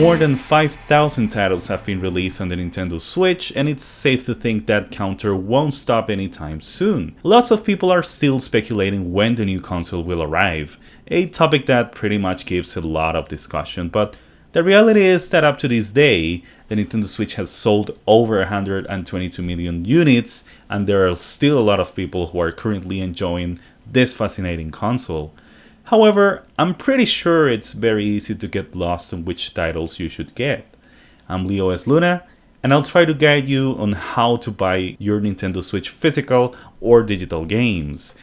More than 5,000 titles have been released on the Nintendo Switch, and it's safe to think that counter won't stop anytime soon. Lots of people are still speculating when the new console will arrive, a topic that pretty much gives a lot of discussion, but the reality is that up to this day, the Nintendo Switch has sold over 122 million units, and there are still a lot of people who are currently enjoying this fascinating console. However, I'm pretty sure it's very easy to get lost on which titles you should get. I'm Leo S. Luna, and I'll try to guide you on how to buy your Nintendo Switch physical or digital games,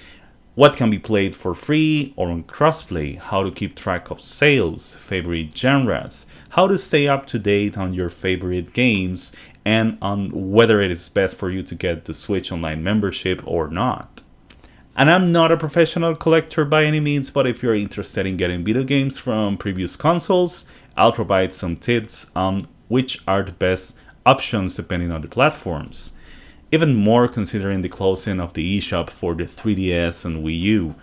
what can be played for free or on crossplay, how to keep track of sales, favorite genres, how to stay up to date on your favorite games, and on whether it is best for you to get the Switch Online membership or not. And I'm not a professional collector by any means, but if you're interested in getting video games from previous consoles, I'll provide some tips on which are the best options depending on the platforms. Even more considering the closing of the eShop for the 3DS and Wii U.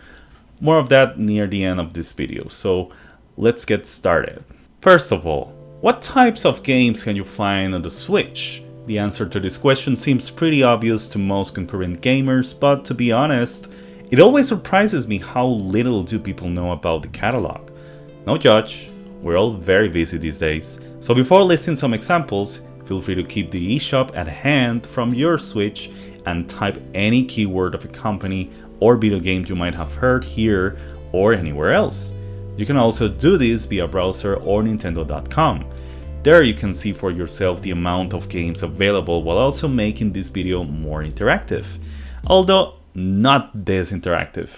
More of that near the end of this video, so let's get started. First of all, what types of games can you find on the Switch? The answer to this question seems pretty obvious to most concurrent gamers, but to be honest, it always surprises me how little do people know about the catalog. No judge, we're all very busy these days, so before listing some examples, feel free to keep the eShop at hand from your Switch and type any keyword of a company or video game you might have heard here or anywhere else. You can also do this via browser or Nintendo.com. There you can see for yourself the amount of games available while also making this video more interactive. Although not this interactive.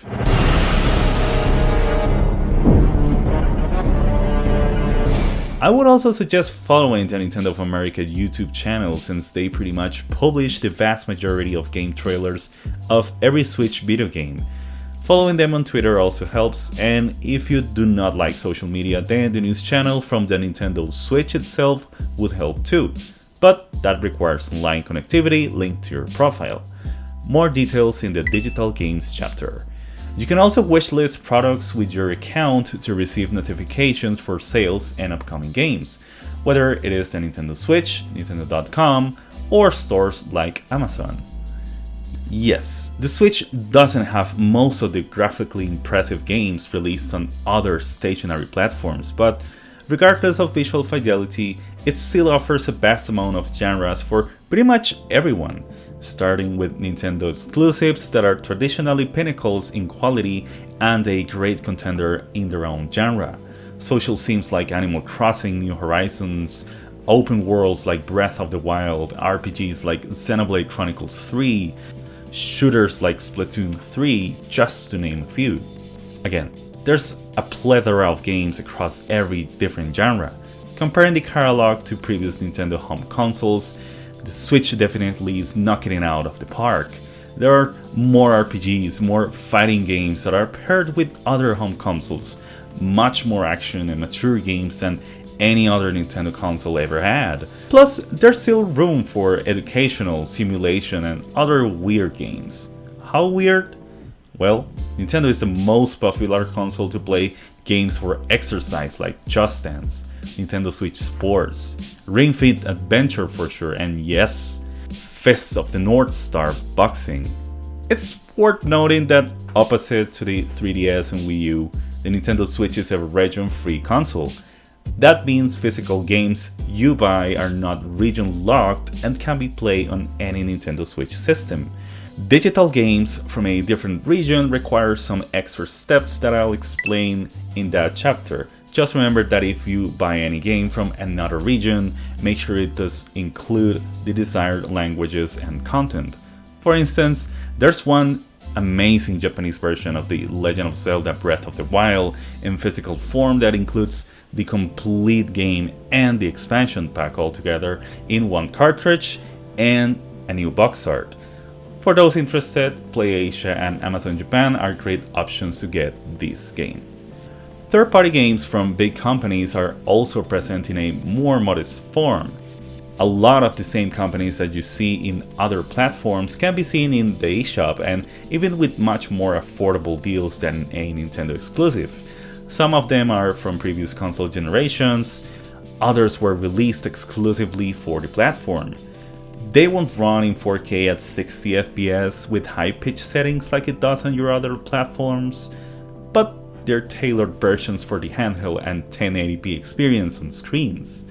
I would also suggest following the Nintendo of America YouTube channel since they pretty much publish the vast majority of game trailers of every Switch video game. Following them on Twitter also helps, and if you do not like social media, then the news channel from the Nintendo Switch itself would help too, but that requires online connectivity linked to your profile. More details in the digital games chapter. You can also wishlist products with your account to receive notifications for sales and upcoming games, whether it is the Nintendo Switch, Nintendo.com, or stores like Amazon. Yes, the Switch doesn't have most of the graphically impressive games released on other stationary platforms, but regardless of visual fidelity, it still offers a vast amount of genres for pretty much everyone, starting with Nintendo exclusives that are traditionally pinnacles in quality and a great contender in their own genre. Social themes like Animal Crossing, New Horizons, open worlds like Breath of the Wild, RPGs like Xenoblade Chronicles 3, shooters like Splatoon 3, just to name a few. Again, there's a plethora of games across every different genre. Comparing the catalog to previous Nintendo home consoles, the Switch definitely is knocking it out of the park. There are more RPGs, more fighting games that are paired with other home consoles, much more action and mature games than any other Nintendo console ever had. Plus, there's still room for educational, simulation, and other weird games. How weird? Well, Nintendo is the most popular console to play games for exercise like Just Dance, Nintendo Switch Sports, Ring Fit Adventure for sure, and yes, Fists of the North Star Boxing. It's worth noting that opposite to the 3DS and Wii U, the Nintendo Switch is a region-free console. That means physical games you buy are not region-locked and can be played on any Nintendo Switch system. Digital games from a different region require some extra steps that I'll explain in that chapter. Just remember that if you buy any game from another region, make sure it does include the desired languages and content. For instance, there's one amazing Japanese version of The Legend of Zelda Breath of the Wild in physical form that includes the complete game and the expansion pack all together in one cartridge and a new box art. For those interested, PlayAsia and Amazon Japan are great options to get this game. Third-party games from big companies are also present in a more modest form. A lot of the same companies that you see in other platforms can be seen in the eShop, and even with much more affordable deals than a Nintendo exclusive. Some of them are from previous console generations, Others were released exclusively for the platform. They won't run in 4K at 60 FPS with high pitch settings like it does on your other platforms, but they're tailored versions for the handheld and 1080p experience on screens.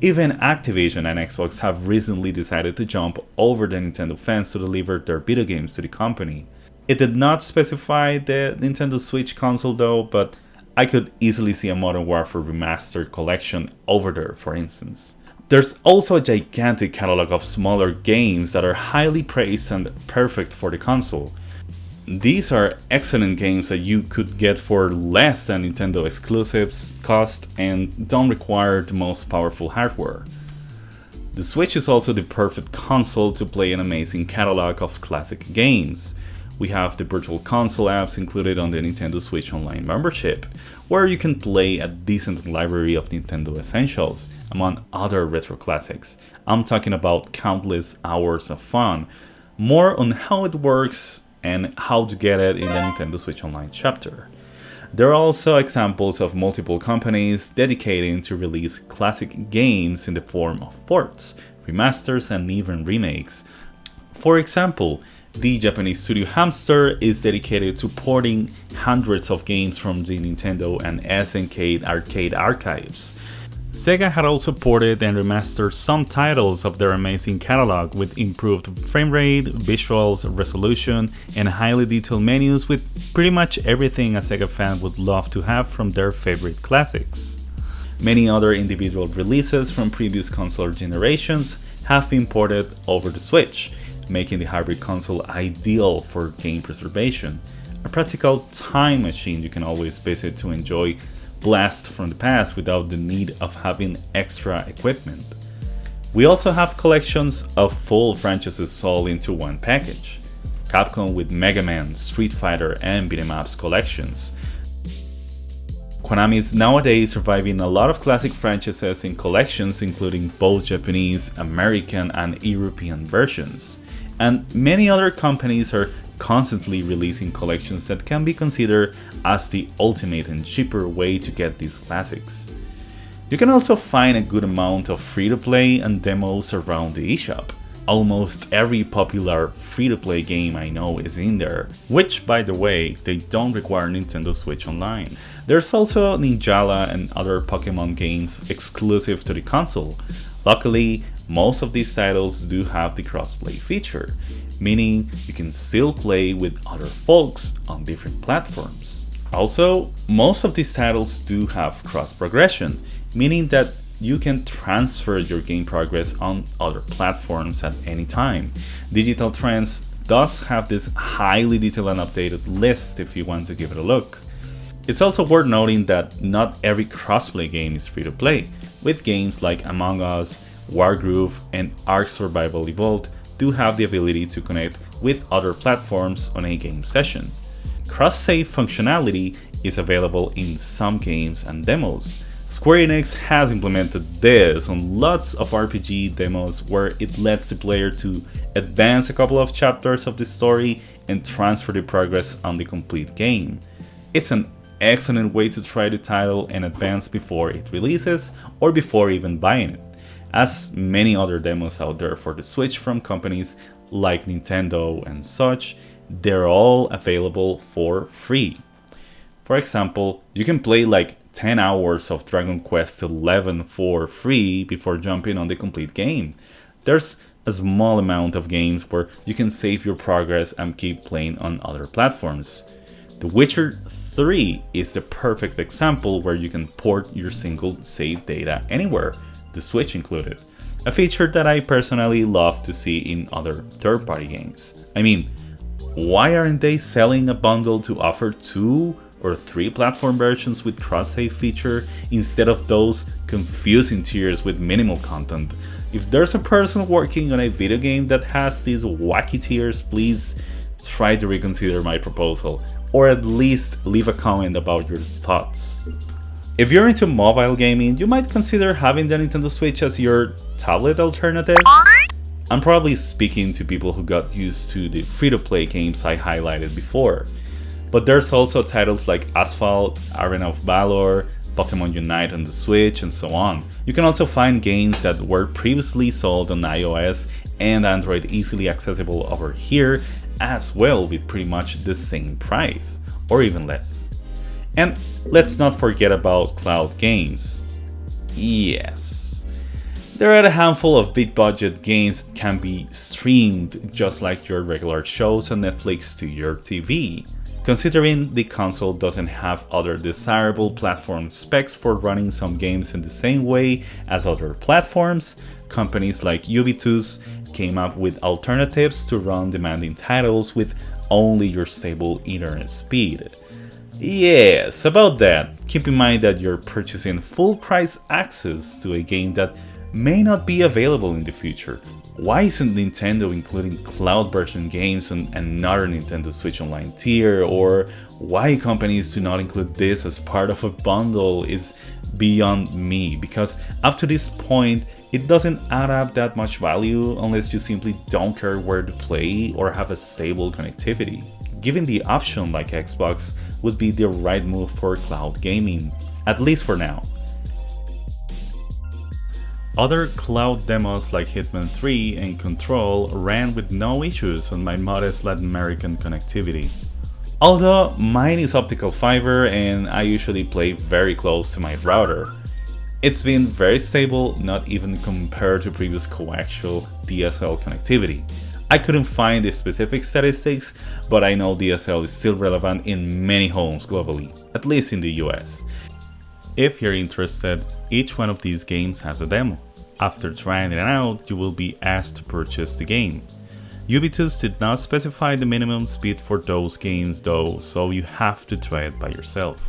Even Activision and Xbox have recently decided to jump over the Nintendo fence to deliver their video games to the company. It did not specify the Nintendo Switch console though, but I could easily see a Modern Warfare Remastered collection over there, for instance. There's also a gigantic catalog of smaller games that are highly praised and perfect for the console. These are excellent games that you could get for less than Nintendo exclusives cost and don't require the most powerful hardware. The Switch is also the perfect console to play an amazing catalog of classic games. We have the Virtual Console apps included on the Nintendo Switch Online membership, where you can play a decent library of Nintendo Essentials, among other retro classics. I'm talking about countless hours of fun. More on how it works and how to get it in the Nintendo Switch Online chapter. There are also examples of multiple companies dedicating to release classic games in the form of ports, remasters, and even remakes. For example, the Japanese studio Hamster is dedicated to porting hundreds of games from the Nintendo and SNK arcade archives. Sega had also ported and remastered some titles of their amazing catalog with improved frame rate, visuals, resolution, and highly detailed menus with pretty much everything a Sega fan would love to have from their favorite classics. Many other individual releases from previous console generations have been ported over the Switch, making the hybrid console ideal for game preservation, a practical time machine you can always visit to enjoy blast from the past without the need of having extra equipment. We also have collections of full franchises all into one package. Capcom with Mega Man, Street Fighter, and beat 'em ups collections. Konami is nowadays surviving a lot of classic franchises in collections including both Japanese, American, and European versions. And many other companies are constantly releasing collections that can be considered as the ultimate and cheaper way to get these classics. You can also find a good amount of free-to-play and demos around the eShop. Almost every popular free-to-play game I know is in there, which by the way, they don't require Nintendo Switch Online. There's also Ninjala and other Pokemon games exclusive to the console. Luckily, most of these titles do have the crossplay feature, meaning you can still play with other folks on different platforms. Also, most of these titles do have cross progression, meaning that you can transfer your game progress on other platforms at any time. Digital Trends does have this highly detailed and updated list if you want to give it a look. It's also worth noting that not every crossplay game is free to play, with games like Among Us, Wargroove, and Ark Survival Evolved do have the ability to connect with other platforms on a game session. Cross-save functionality is available in some games and demos. Square Enix has implemented this on lots of RPG demos where it lets the player to advance a couple of chapters of the story and transfer the progress on the complete game. It's an excellent way to try the title and advance before it releases or before even buying it, as many other demos out there for the Switch from companies like Nintendo and such, they're all available for free. For example, you can play like 10 hours of Dragon Quest XI for free before jumping on the complete game. There's a small amount of games where you can save your progress and keep playing on other platforms. The Witcher 3 is the perfect example where you can port your single save data anywhere, the Switch included, a feature that I personally love to see in other third-party games. I mean, why aren't they selling a bundle to offer 2 or 3 platform versions with cross-save feature instead of those confusing tiers with minimal content? If there's a person working on a video game that has these wacky tiers, please try to reconsider my proposal, or at least leave a comment about your thoughts. If you're into mobile gaming, you might consider having the Nintendo Switch as your tablet alternative. I'm probably speaking to people who got used to the free-to-play games I highlighted before. But there's also titles like Asphalt, Arena of Valor, Pokemon Unite on the Switch, and so on. You can also find games that were previously sold on iOS and Android easily accessible over here as well, with pretty much the same price, or even less. And let's not forget about cloud games. Yes, there are a handful of big budget games that can be streamed just like your regular shows on Netflix to your TV. Considering the console doesn't have other desirable platform specs for running some games in the same way as other platforms, companies like Ubisoft came up with alternatives to run demanding titles with only your stable internet speed. Yes, about that, keep in mind that you're purchasing full price access to a game that may not be available in the future. Why isn't Nintendo including cloud version games on another Nintendo Switch Online tier, or why companies do not include this as part of a bundle is beyond me, because up to this point it doesn't add up that much value unless you simply don't care where to play or have a stable connectivity. Giving the option like Xbox would be the right move for cloud gaming, at least for now. Other cloud demos like Hitman 3 and Control ran with no issues on my modest Latin American connectivity. Although mine is optical fiber and I usually play very close to my router. It's been very stable, not even compared to previous coaxial DSL connectivity. I couldn't find the specific statistics, but I know DSL is still relevant in many homes globally, at least in the US. If you're interested, each one of these games has a demo. After trying it out, you will be asked to purchase the game. Ubisoft did not specify the minimum speed for those games though, so you have to try it by yourself.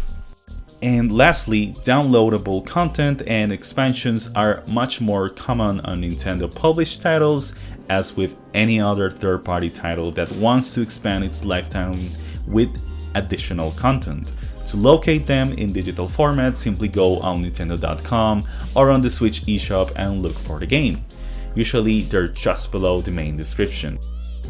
And lastly, downloadable content and expansions are much more common on Nintendo published titles, as with any other third-party title that wants to expand its lifetime with additional content. To locate them in digital format, simply go on Nintendo.com or on the Switch eShop and look for the game. Usually they're just below the main description.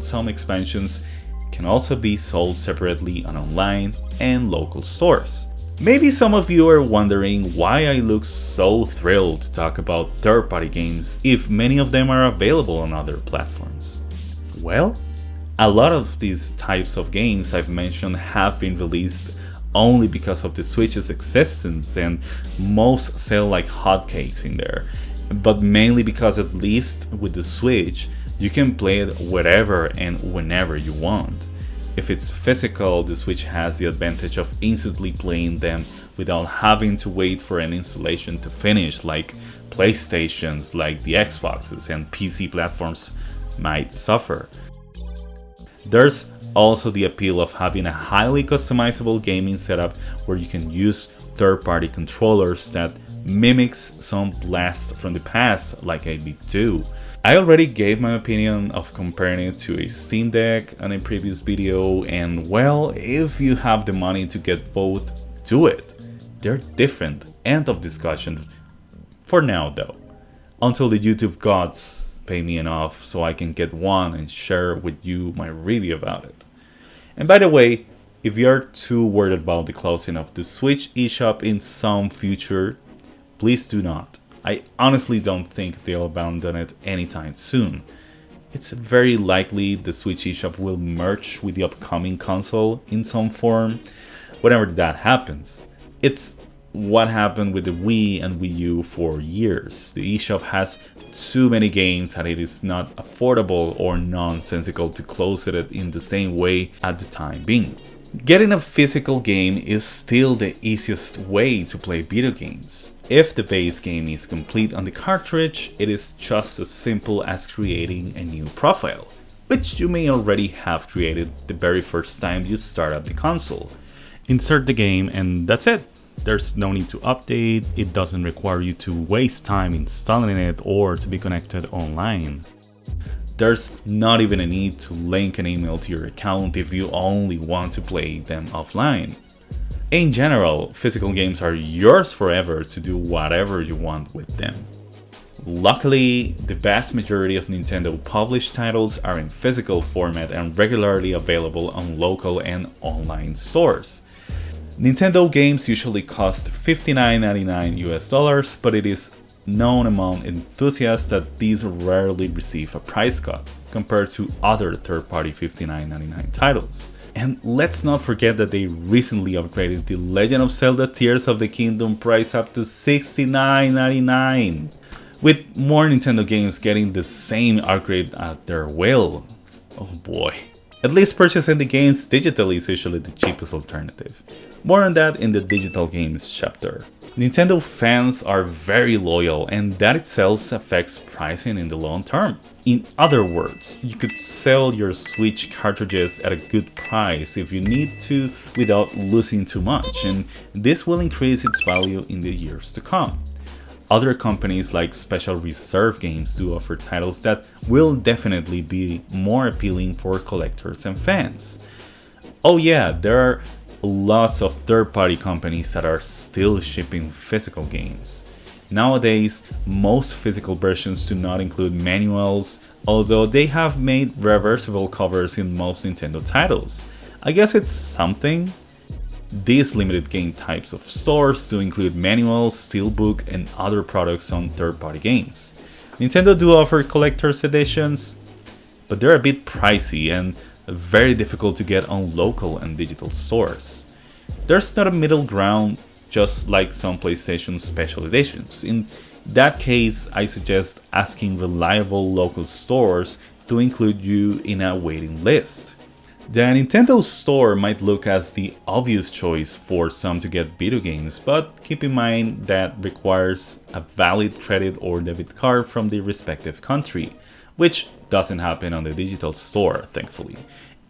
Some expansions can also be sold separately on online and local stores. Maybe some of you are wondering why I look so thrilled to talk about third-party games if many of them are available on other platforms. Well, a lot of these types of games I've mentioned have been released only because of the Switch's existence, and most sell like hotcakes in there. But mainly because, at least with the Switch, you can play it wherever and whenever you want. If it's physical, the Switch has the advantage of instantly playing them without having to wait for an installation to finish, like PlayStations, like the Xboxes and PC platforms might suffer. There's also the appeal of having a highly customizable gaming setup where you can use third-party controllers that mimics some blasts from the past like I did too. I already gave my opinion of comparing it to a Steam Deck on a previous video, and well, if you have the money to get both, do it. They're different. End of discussion. For now though. Until the YouTube gods pay me enough so I can get one and share with you my review about it. And by the way, if you're too worried about the closing of the Switch eShop in some future, please do not. I honestly don't think they'll abandon it anytime soon. It's very likely the Switch eShop will merge with the upcoming console in some form, whenever that happens. It's what happened with the Wii and Wii U for years. The eShop has too many games that it is not affordable or nonsensical to close it in the same way at the time being. Getting a physical game is still the easiest way to play video games. If the base game is complete on the cartridge, it is just as simple as creating a new profile, which you may already have created the very first time you start up the console. Insert the game and that's it. There's no need to update, it doesn't require you to waste time installing it or to be connected online. There's not even a need to link an email to your account if you only want to play them offline. In general, physical games are yours forever to do whatever you want with them. Luckily, the vast majority of Nintendo published titles are in physical format and regularly available on local and online stores. Nintendo games usually cost $59.99 US, but it is known among enthusiasts that these rarely receive a price cut compared to other third-party $59.99 titles. And let's not forget that they recently upgraded The Legend of Zelda Tears of the Kingdom price up to $69.99, with more Nintendo games getting the same upgrade at their will. Oh boy. At least purchasing the games digitally is usually the cheapest alternative. More on that in the digital games chapter. Nintendo fans are very loyal, and that itself affects pricing in the long term. In other words, you could sell your Switch cartridges at a good price if you need to without losing too much, and this will increase its value in the years to come. Other companies like Special Reserve Games do offer titles that will definitely be more appealing for collectors and fans. Oh yeah, there are lots of third-party companies that are still shipping physical games. Nowadays, most physical versions do not include manuals, although they have made reversible covers in most Nintendo titles. I guess it's something. These limited game types of stores do include manuals, steelbook, and other products on third-party games. Nintendo do offer collector's editions, but they're a bit pricey and very difficult to get on local and digital stores. There's not a middle ground, just like some PlayStation special editions. In that case, I suggest asking reliable local stores to include you in a waiting list. The Nintendo store might look as the obvious choice for some to get video games, but keep in mind that requires a valid credit or debit card from the respective country, which doesn't happen on the digital store, thankfully.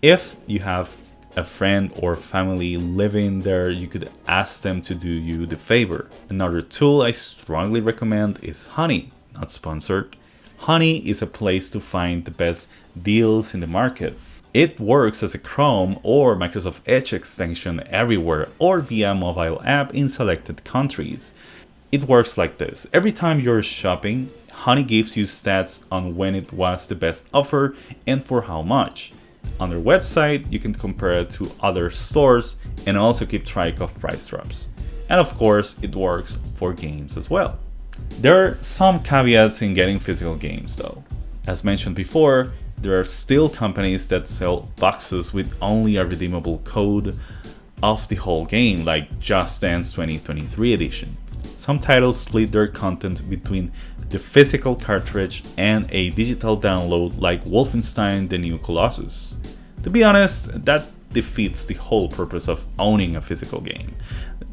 If you have a friend or family living there, you could ask them to do you the favor. Another tool I strongly recommend is Honey, not sponsored. Honey is a place to find the best deals in the market. It works as a Chrome or Microsoft Edge extension everywhere or via mobile app in selected countries. It works like this. Every time you're shopping, Honey gives you stats on when it was the best offer and for how much. On their website, you can compare it to other stores and also keep track of price drops. And of course, it works for games as well. There are some caveats in getting physical games though. As mentioned before, there are still companies that sell boxes with only a redeemable code of the whole game, like Just Dance 2023 edition. Some titles split their content between the physical cartridge and a digital download like Wolfenstein: The New Colossus. To be honest, that defeats the whole purpose of owning a physical game.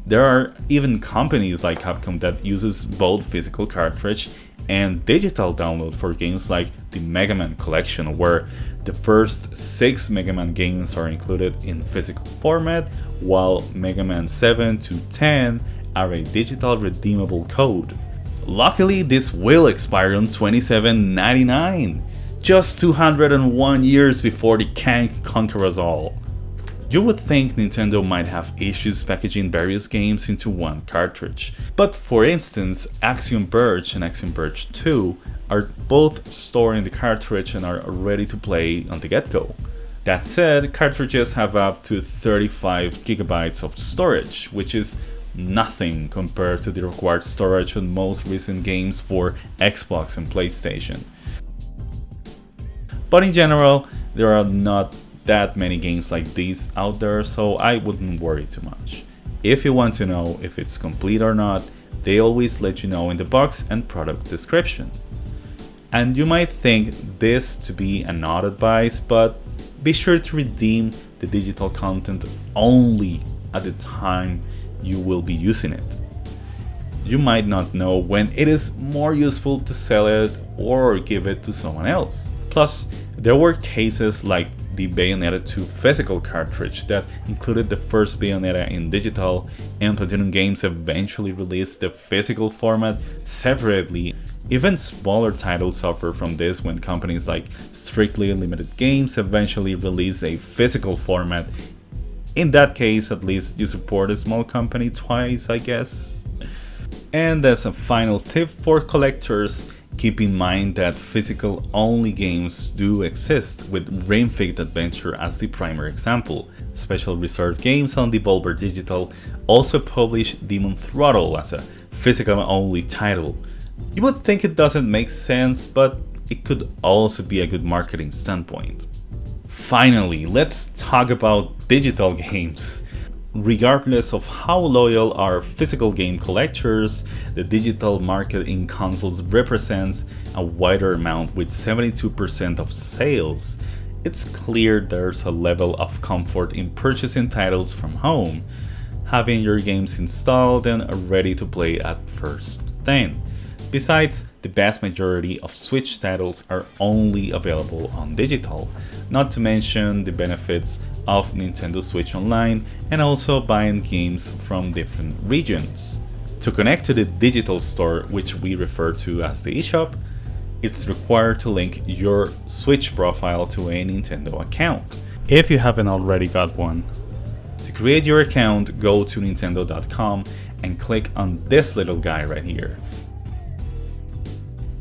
There are even companies like Capcom that uses both physical cartridge and digital download for games like the Mega Man collection, where the first 6 Mega Man games are included in physical format, while Mega Man 7 to 10 are a digital redeemable code. Luckily, this will expire on $27.99, just 201 years before the Kang conquer us all. You would think Nintendo might have issues packaging various games into one cartridge, but for instance, Axiom Verge and Axiom Verge 2 are both stored in the cartridge and are ready to play on the get-go. That said, cartridges have up to 35 gigabytes of storage, which is nothing compared to the required storage on most recent games for Xbox and PlayStation. But in general, there are not that many games like these out there, so I wouldn't worry too much. If you want to know if it's complete or not, they always let you know in the box and product description. And you might think this to be an odd advice, but be sure to redeem the digital content only at the time you will be using it. You might not know when it is more useful to sell it or give it to someone else. Plus, there were cases like the Bayonetta 2 physical cartridge that included the first Bayonetta in digital, and Platinum Games eventually released the physical format separately. Even smaller titles suffer from this when companies like Strictly Limited Games eventually release a physical format. In that case, at least you support a small company twice, I guess. And as a final tip for collectors, Keep in mind that physical-only games do exist, with Ring Fit Adventure as the primary example. Special Reserve Games on Devolver Digital also published Demon Throttle as a physical-only title. You would think it doesn't make sense, but it could also be a good marketing standpoint. Finally, let's talk about digital games. Regardless of how loyal are physical game collectors, the digital market in consoles represents a wider amount with 72% of sales. It's clear there's a level of comfort in purchasing titles from home, having your games installed and ready to play at first thing. Besides, the vast majority of Switch titles are only available on digital, not to mention the benefits of Nintendo Switch Online and also buying games from different regions. To connect to the digital store, which we refer to as the eShop, it's required to link your Switch profile to a Nintendo account, if you haven't already got one. To create your account, go to Nintendo.com and click on this little guy right here.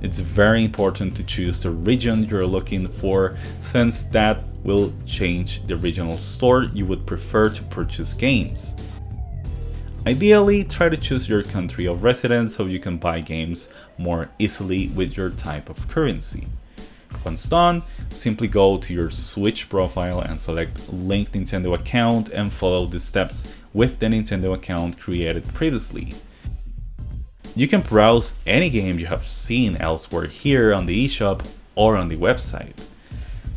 It's very important to choose the region you're looking for, since that will change the regional store you would prefer to purchase games. Ideally, try to choose your country of residence so you can buy games more easily with your type of currency. Once done, simply go to your Switch profile and select Link Nintendo account and follow the steps with the Nintendo account created previously. You can browse any game you have seen elsewhere here on the eShop or on the website.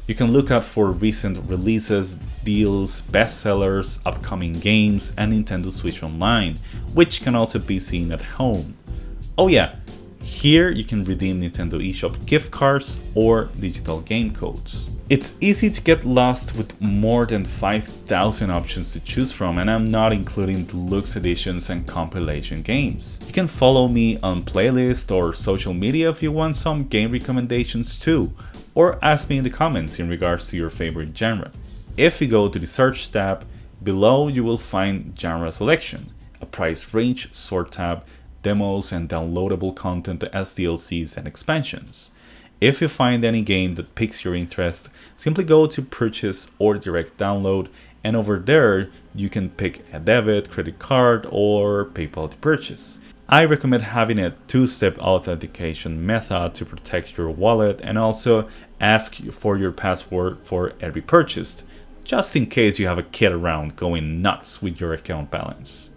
You can look up for recent releases, deals, bestsellers, upcoming games, and Nintendo Switch Online, which can also be seen at home. Oh yeah, here you can redeem Nintendo eShop gift cards or digital game codes. It's easy to get lost with more than 5,000 options to choose from, and I'm not including deluxe editions and compilation games. You can follow me on playlist or social media if you want some game recommendations too, or ask me in the comments in regards to your favorite genres. If you go to the search tab, below you will find genre selection, a price range sort tab, demos and downloadable content as DLCs and expansions. If you find any game that piques your interest, simply go to purchase or direct download, and over there you can pick a debit, credit card or PayPal to purchase. I recommend having a two-step authentication method to protect your wallet, and also ask for your password for every purchase, just in case you have a kid around going nuts with your account balance.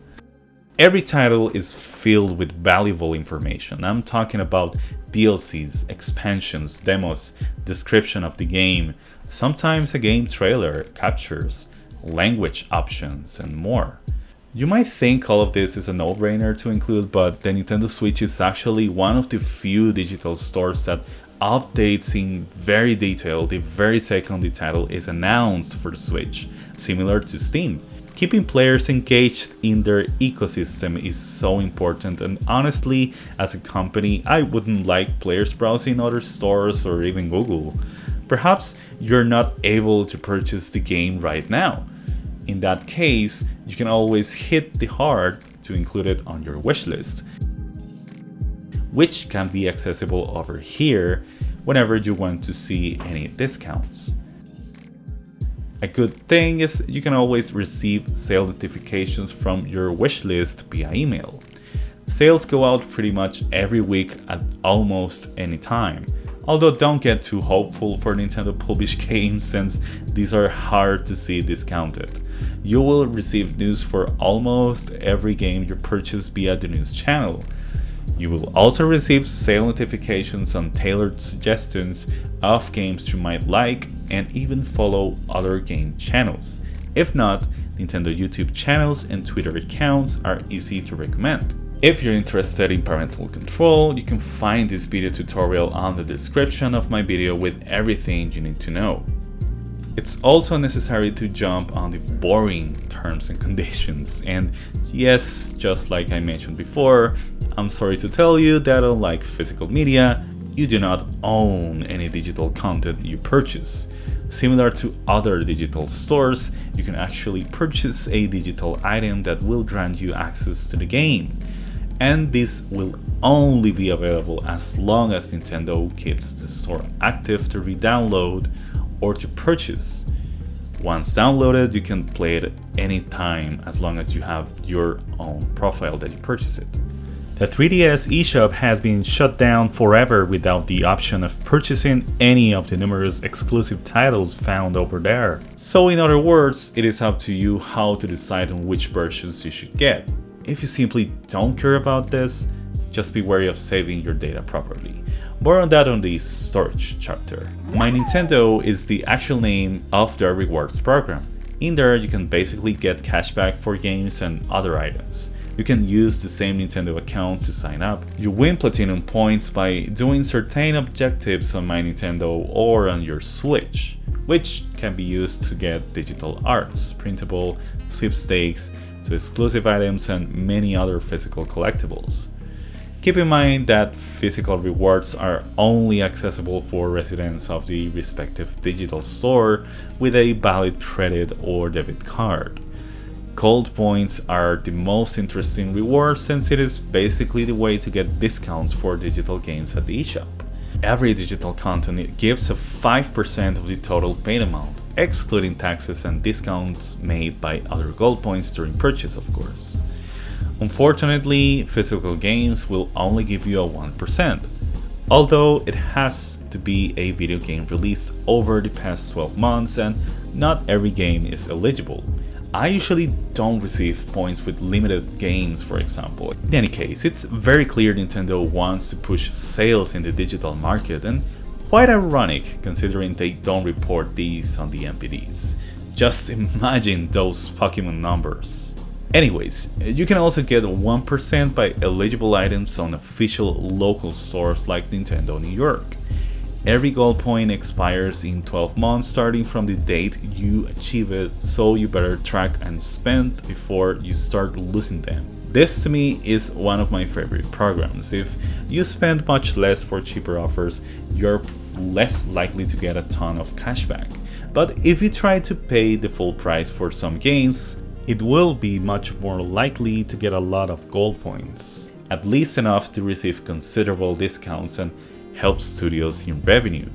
Every title is filled with valuable information. I'm talking about DLCs, expansions, demos, description of the game, sometimes a game trailer, captures, language options, and more. You might think all of this is a no-brainer to include, but the Nintendo Switch is actually one of the few digital stores that updates in very detail the very second the title is announced for the Switch, similar to Steam. Keeping players engaged in their ecosystem is so important, and honestly, as a company, I wouldn't like players browsing other stores or even Google. Perhaps you're not able to purchase the game right now. In that case, you can always hit the heart to include it on your wishlist, which can be accessible over here whenever you want to see any discounts. A good thing is you can always receive sale notifications from your wishlist via email. Sales go out pretty much every week at almost any time, although don't get too hopeful for Nintendo published games since these are hard to see discounted. You will receive news for almost every game you purchase via the news channel. You will also receive sale notifications on tailored suggestions of games you might like, and even follow other game channels. If not, Nintendo YouTube channels and Twitter accounts are easy to recommend. If you're interested in parental control, you can find this video tutorial on the description of my video with everything you need to know. It's also necessary to jump on the boring terms and conditions, and yes, just like I mentioned before, I'm sorry to tell you that unlike physical media, you do not own any digital content you purchase. Similar to other digital stores, you can actually purchase a digital item that will grant you access to the game. and this will only be available as long as Nintendo keeps the store active to re-download or to purchase. Once downloaded, you can play it anytime as long as you have your own profile that you purchase it. The 3DS eShop has been shut down forever without the option of purchasing any of the numerous exclusive titles found over there. So in other words, it is up to you how to decide on which versions you should get. If you simply don't care about this, just be wary of saving your data properly. More on that on the storage chapter. My Nintendo is the actual name of the rewards program. In there you can basically get cashback for games and other items. You can use the same Nintendo account to sign up. You win platinum points by doing certain objectives on My Nintendo or on your Switch, which can be used to get digital arts, printable, sweepstakes, to exclusive items and many other physical collectibles. Keep in mind that physical rewards are only accessible for residents of the respective digital store with a valid credit or debit card. Gold points are the most interesting reward since it is basically the way to get discounts for digital games at the eShop. Every digital content gives a 5% of the total paid amount, excluding taxes and discounts made by other gold points during purchase, of course. Unfortunately, physical games will only give you a 1%, although it has to be a video game released over the past 12 months and not every game is eligible. I usually don't receive points with limited games, for example. In any case, it's very clear Nintendo wants to push sales in the digital market, and quite ironic considering they don't report these on the NPDs. Just imagine those Pokemon numbers. Anyways, you can also get 1% by eligible items on official local stores like Nintendo New York. Every gold point expires in 12 months starting from the date you achieve it, so you better track and spend before you start losing them. This to me is one of my favorite programs. If you spend much less for cheaper offers, you're less likely to get a ton of cashback. But if you try to pay the full price for some games, it will be much more likely to get a lot of gold points, at least enough to receive considerable discounts and help studios in revenue.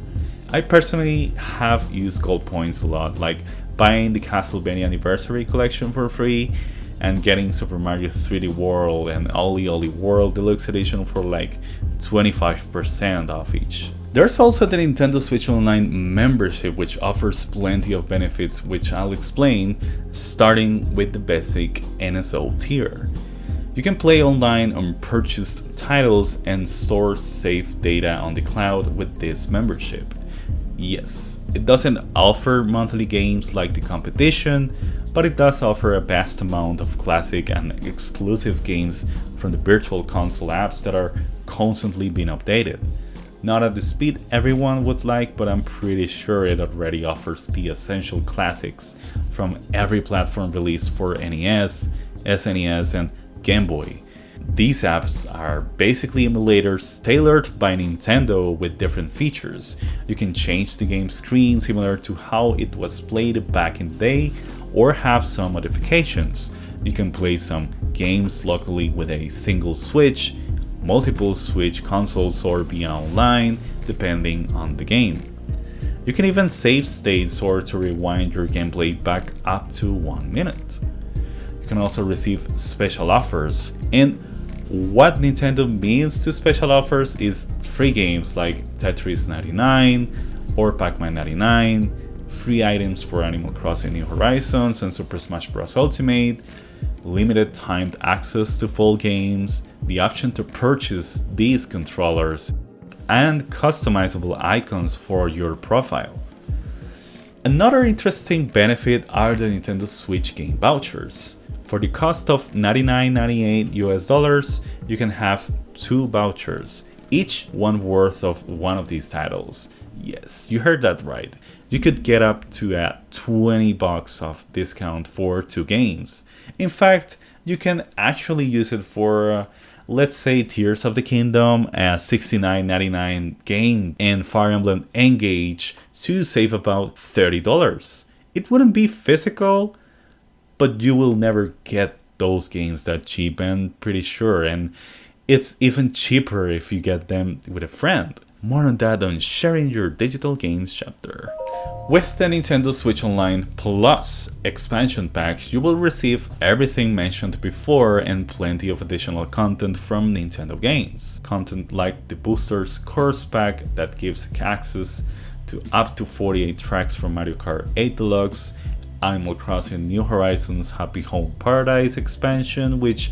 I personally have used gold points a lot, like buying the Castlevania Anniversary Collection for free and getting Super Mario 3D World and OlliOlli World Deluxe Edition for like 25% off each. There's also the Nintendo Switch Online membership, which offers plenty of benefits, which I'll explain, starting with the basic NSO tier. You can play online on purchased titles and store saved data on the cloud with this membership. Yes, it doesn't offer monthly games like the competition, but it does offer a vast amount of classic and exclusive games from the Virtual Console apps that are constantly being updated. Not at the speed everyone would like, but I'm pretty sure it already offers the essential classics from every platform released for NES, SNES, and Game Boy. These apps are basically emulators tailored by Nintendo with different features. You can change the game screen similar to how it was played back in the day, or have some modifications. You can play some games locally with a single Switch, multiple Switch consoles, or be online depending on the game. You can even save states or to rewind your gameplay back up to 1 minute. You can also receive special offers, and what Nintendo means to special offers is free games like Tetris 99 or Pac-Man 99, free items for Animal Crossing New Horizons and Super Smash Bros. Ultimate, limited timed access to full games, the option to purchase these controllers, and customizable icons for your profile. Another interesting benefit are the Nintendo Switch game vouchers. For the cost of $99.98 US, you can have 2 vouchers, each one worth of one of these titles. Yes, you heard that right. You could get up to a $20 off discount for 2 games. In fact, you can actually use it for, let's say, Tears of the Kingdom, a $69.99 game, and Fire Emblem Engage to save about $30. It wouldn't be physical, but you will never get those games that cheap, and pretty sure, and it's even cheaper if you get them with a friend. More on that on Sharing Your Digital Games chapter. With the Nintendo Switch Online Plus expansion pack, you will receive everything mentioned before and plenty of additional content from Nintendo games. Content like the Boosters Course Pack that gives access to up to 48 tracks from Mario Kart 8 Deluxe, Animal Crossing New Horizons Happy Home Paradise expansion, which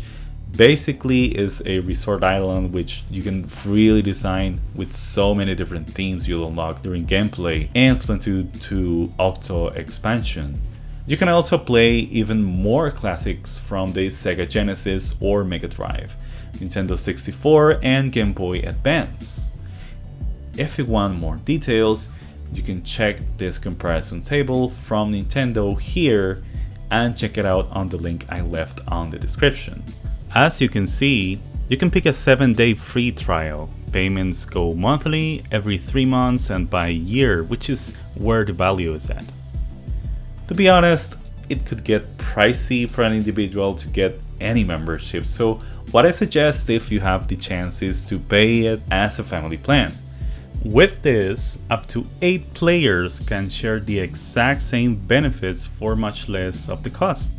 basically is a resort island which you can freely design with so many different themes you'll unlock during gameplay, and Splatoon 2 Octo expansion. You can also play even more classics from the Sega Genesis or Mega Drive, Nintendo 64 and Game Boy Advance. If you want more details, you can check this comparison table from Nintendo here and check it out on the link I left on the description. As you can see, you can pick a 7-day free trial. Payments go monthly, every 3 months, and by year, which is where the value is at. To be honest, it could get pricey for an individual to get any membership, so what I suggest if you have the chance is to pay it as a family plan. With this, up to 8 players can share the exact same benefits for much less of the cost.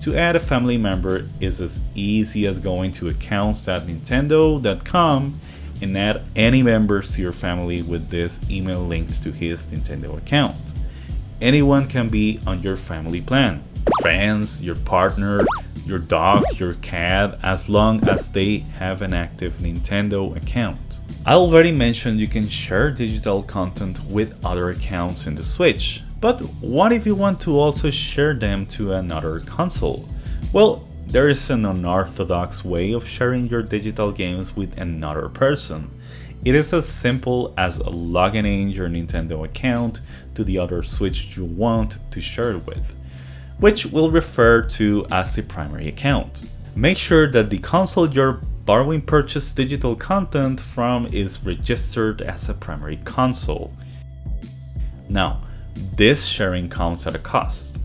To add a family member is as easy as going to accounts.nintendo.com and add any members to your family with this email linked to his Nintendo account. Anyone can be on your family plan. Friends, your partner, your dog, your cat, as long as they have an active Nintendo account. I already mentioned you can share digital content with other accounts in the Switch. But what if you want to also share them to another console? Well, there is an unorthodox way of sharing your digital games with another person. It is as simple as logging in your Nintendo account to the other Switch you want to share it with, which we'll refer to as the primary account. Make sure that the console you're borrowing purchased digital content from is registered as a primary console. Now, this sharing comes at a cost.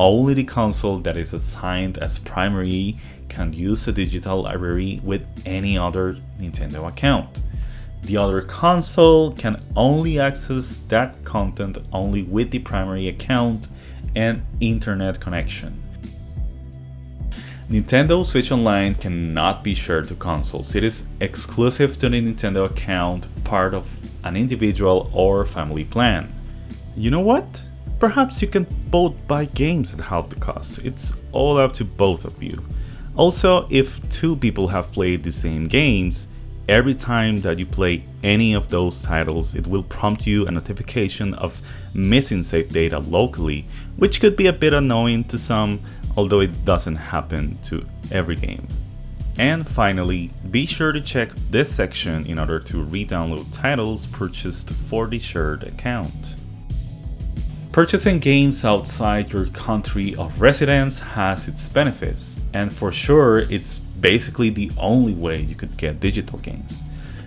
Only the console that is assigned as primary can use a digital library with any other Nintendo account. The other console can only access that content only with the primary account and internet connection. Nintendo Switch Online cannot be shared to consoles. It is exclusive to the Nintendo account, part of an individual or family plan. You know what? Perhaps you can both buy games at half the cost. It's all up to both of you. Also, if 2 people have played the same games, every time that you play any of those titles, it will prompt you a notification of missing save data locally, which could be a bit annoying to some, although it doesn't happen to every game. And finally, be sure to check this section in order to re-download titles purchased for the shared account. Purchasing games outside your country of residence has its benefits, and for sure it's basically the only way you could get digital games.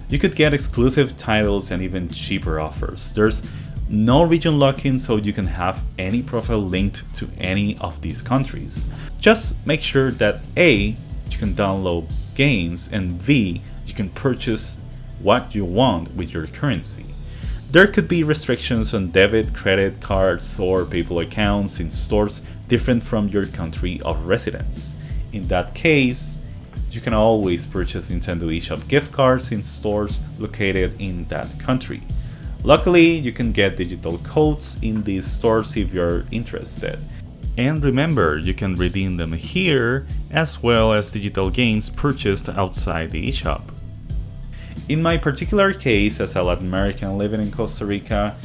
You could get exclusive titles and even cheaper offers. There's no region lock-in, so you can have any profile linked to any of these countries. Just make sure that A, you can download games, and B, you can purchase what you want with your currency. There could be restrictions on debit, credit cards, or PayPal accounts in stores different from your country of residence. In that case, you can always purchase Nintendo eShop gift cards in stores located in that country. Luckily, you can get digital codes in these stores if you're interested. And remember, you can redeem them here, as well as digital games purchased outside the eShop. In my particular case, as a Latin American living in Costa Rica,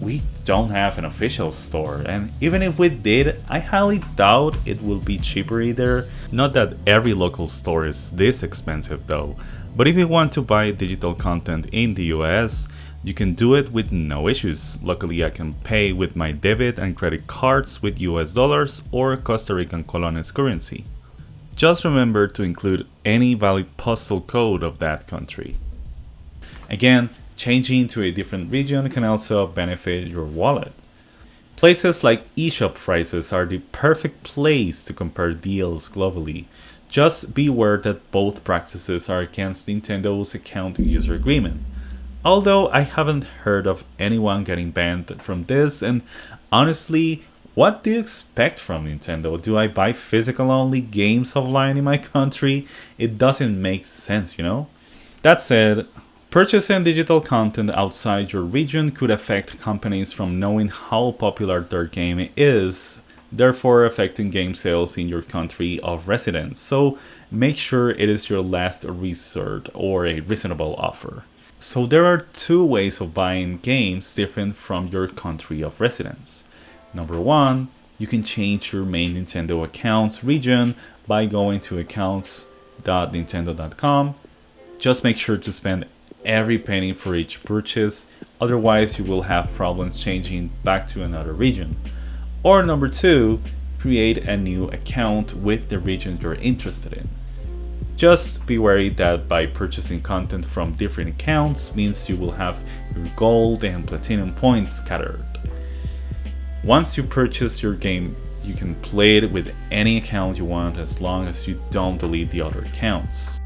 we don't have an official store, and even if we did, I highly doubt it will be cheaper either. Not that every local store is this expensive though, but if you want to buy digital content in the US, you can do it with no issues. Luckily, I can pay with my debit and credit cards with US dollars or Costa Rican colones currency. Just remember to include any valid postal code of that country. Again, changing to a different region can also benefit your wallet. Places like eShop prices are the perfect place to compare deals globally. Just beware that both practices are against Nintendo's account user agreement. Although I haven't heard of anyone getting banned from this, and honestly, what do you expect from Nintendo? Do I buy physical only games offline in my country? It doesn't make sense, you know? That said, purchasing digital content outside your region could affect companies from knowing how popular their game is, therefore affecting game sales in your country of residence. So make sure it is your last resort or a reasonable offer. So there are two ways of buying games different from your country of residence. Number one, you can change your main Nintendo accounts region by going to accounts.nintendo.com. Just make sure to spend every penny for each purchase, otherwise you will have problems changing back to another region. Or number two, create a new account with the region you're interested in. Just be wary that by purchasing content from different accounts means you will have your gold and platinum points scattered. Once you purchase your game, you can play it with any account you want as long as you don't delete the other accounts.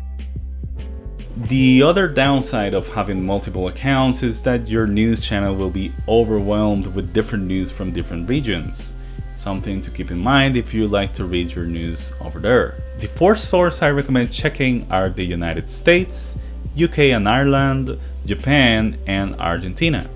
The other downside of having multiple accounts is that your news channel will be overwhelmed with different news from different regions. Something to keep in mind if you like to read your news over there. The four sources I recommend checking are the United States, UK and Ireland, Japan, and Argentina.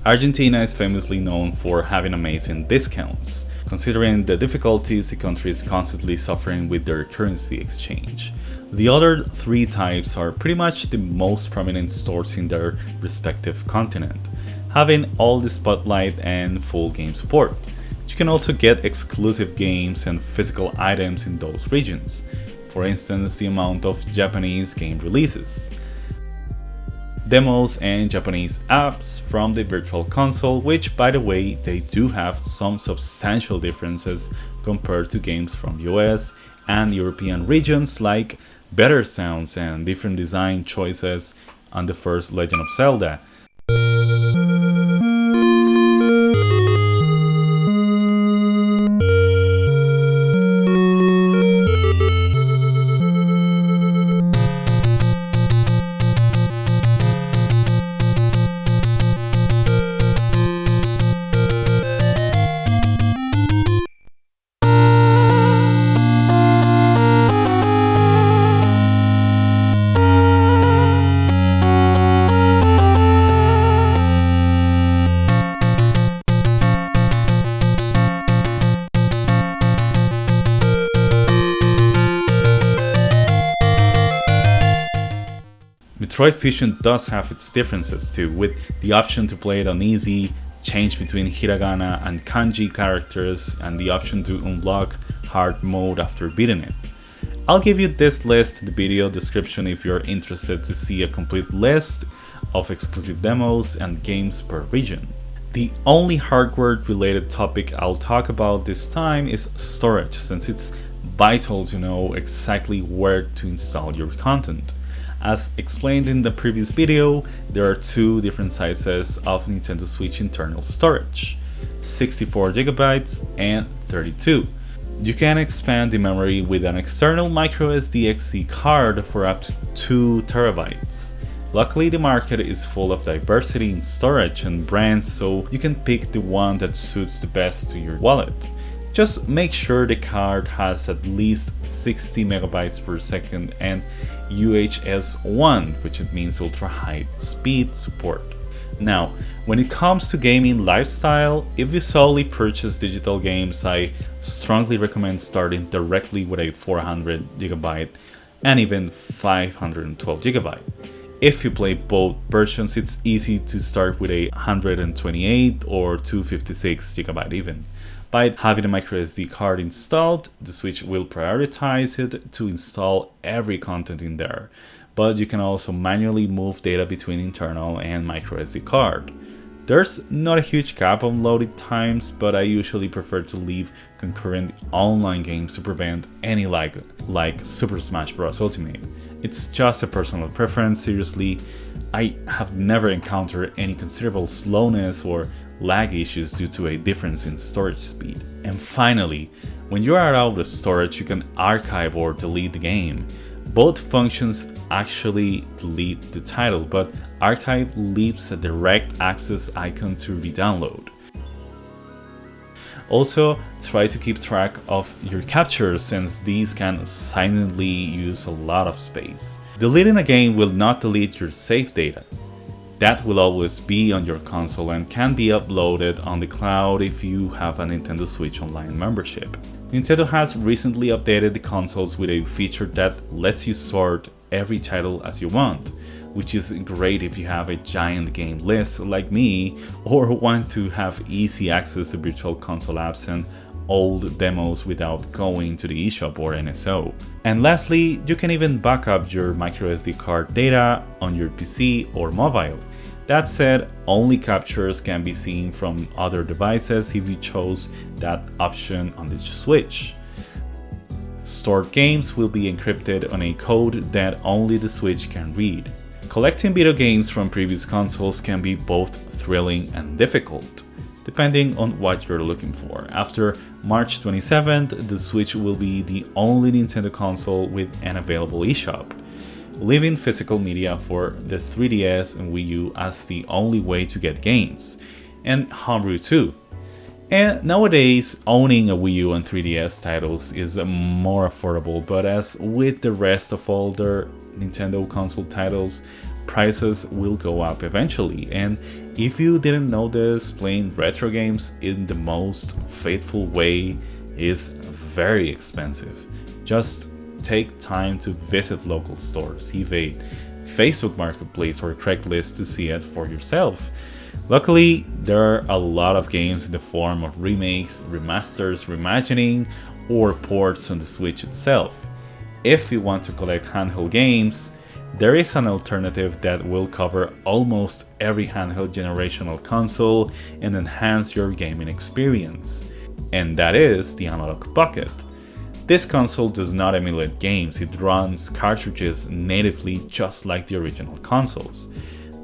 Argentina is famously known for having amazing discounts, considering the difficulties the country is constantly suffering with their currency exchange. The other three types are pretty much the most prominent stores in their respective continent, having all the spotlight and full game support. You can also get exclusive games and physical items in those regions, for instance the amount of Japanese game releases, demos and Japanese apps from the Virtual Console, which by the way they do have some substantial differences compared to games from US and European regions, like better sounds and different design choices on the first Legend of Zelda. Metroid Fusion does have its differences too, with the option to play it on easy, change between hiragana and kanji characters, and the option to unlock hard mode after beating it. I'll give you this list in the video description if you're interested to see a complete list of exclusive demos and games per region. The only hardware related topic I'll talk about this time is storage, since it's vital to know exactly where to install your content. As explained in the previous video, there are two different sizes of Nintendo Switch internal storage, 64GB and 32. You can expand the memory with an external microSD card for up to 2TB. Luckily, the market is full of diversity in storage and brands, so you can pick the one that suits the best to your wallet. Just make sure the card has at least 60 MB per second and UHS 1, which it means ultra high speed support. Now, when it comes to gaming lifestyle, if you solely purchase digital games, I strongly recommend starting directly with a 400GB and even 512GB. If you play both versions, it's easy to start with a 128 or 256GB even. By having a microSD card installed, the Switch will prioritize it to install every content in there, but you can also manually move data between internal and microSD card. There's not a huge cap on loading times, but I usually prefer to leave concurrent online games to prevent any lag, like Super Smash Bros. Ultimate. It's just a personal preference, seriously. I have never encountered any considerable slowness or lag issues due to a difference in storage speed. And finally, when you are out of storage, you can archive or delete the game. Both functions actually delete the title, but archive leaves a direct access icon to re-download. Also, try to keep track of your captures since these can silently use a lot of space. Deleting a game will not delete your save data. That will always be on your console and can be uploaded on the cloud if you have a Nintendo Switch Online membership. Nintendo has recently updated the consoles with a feature that lets you sort every title as you want, which is great if you have a giant game list like me or want to have easy access to Virtual Console apps and old demos without going to the eShop or NSO. And lastly, you can even back up your microSD card data on your PC or mobile. That said, only captures can be seen from other devices if you chose that option on the Switch. Stored games will be encrypted on a code that only the Switch can read. Collecting video games from previous consoles can be both thrilling and difficult, depending on what you're looking for. After March 27th, the Switch will be the only Nintendo console with an available eShop, leaving physical media for the 3DS and Wii U as the only way to get games, and Homebrew too. And nowadays, owning a Wii U and 3DS titles is more affordable, but as with the rest of all their Nintendo console titles, prices will go up eventually. And if you didn't know this, playing retro games in the most faithful way is very expensive. Just take time to visit local stores, eBay, Facebook Marketplace or Craigslist to see it for yourself. Luckily, there are a lot of games in the form of remakes, remasters, reimagining, or ports on the Switch itself. If you want to collect handheld games, there is an alternative that will cover almost every handheld generational console and enhance your gaming experience, and that is the Analog Pocket. This console does not emulate games, it runs cartridges natively just like the original consoles.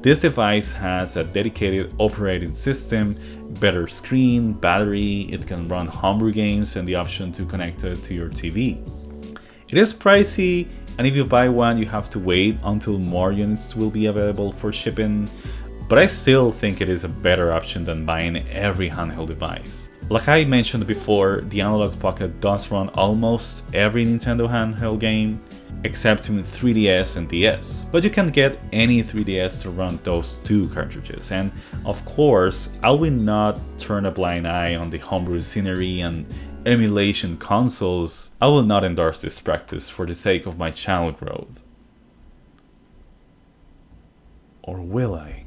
This device has a dedicated operating system, better screen, battery, it can run homebrew games and the option to connect it to your TV. It is pricey, and if you buy one you have to wait until more units will be available for shipping, but I still think it is a better option than buying every handheld device. Like I mentioned before, the Analog Pocket does run almost every Nintendo handheld game, except in 3DS and DS, but you can get any 3DS to run those two cartridges. And of course, I will not turn a blind eye on the homebrew scenery and emulation consoles. I will not endorse this practice for the sake of my channel growth. Or will I?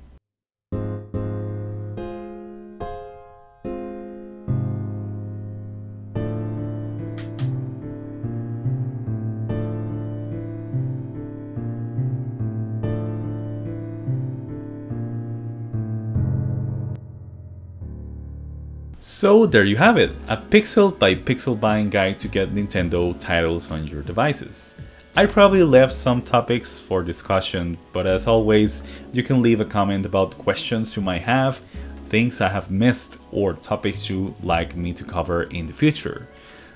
So there you have it, a pixel by pixel buying guide to get Nintendo titles on your devices. I probably left some topics for discussion, but as always, you can leave a comment about questions you might have, things I have missed, or topics you'd like me to cover in the future.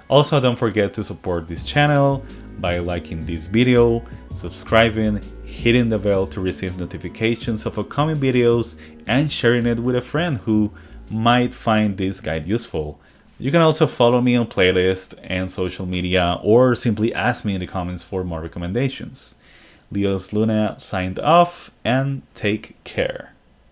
Also, don't forget to support this channel by liking this video, subscribing, hitting the bell to receive notifications of upcoming videos, and sharing it with a friend who might find this guide useful. You can also follow me on playlists and social media, or simply ask me in the comments for more recommendations. Leos Luna signed off, and take care.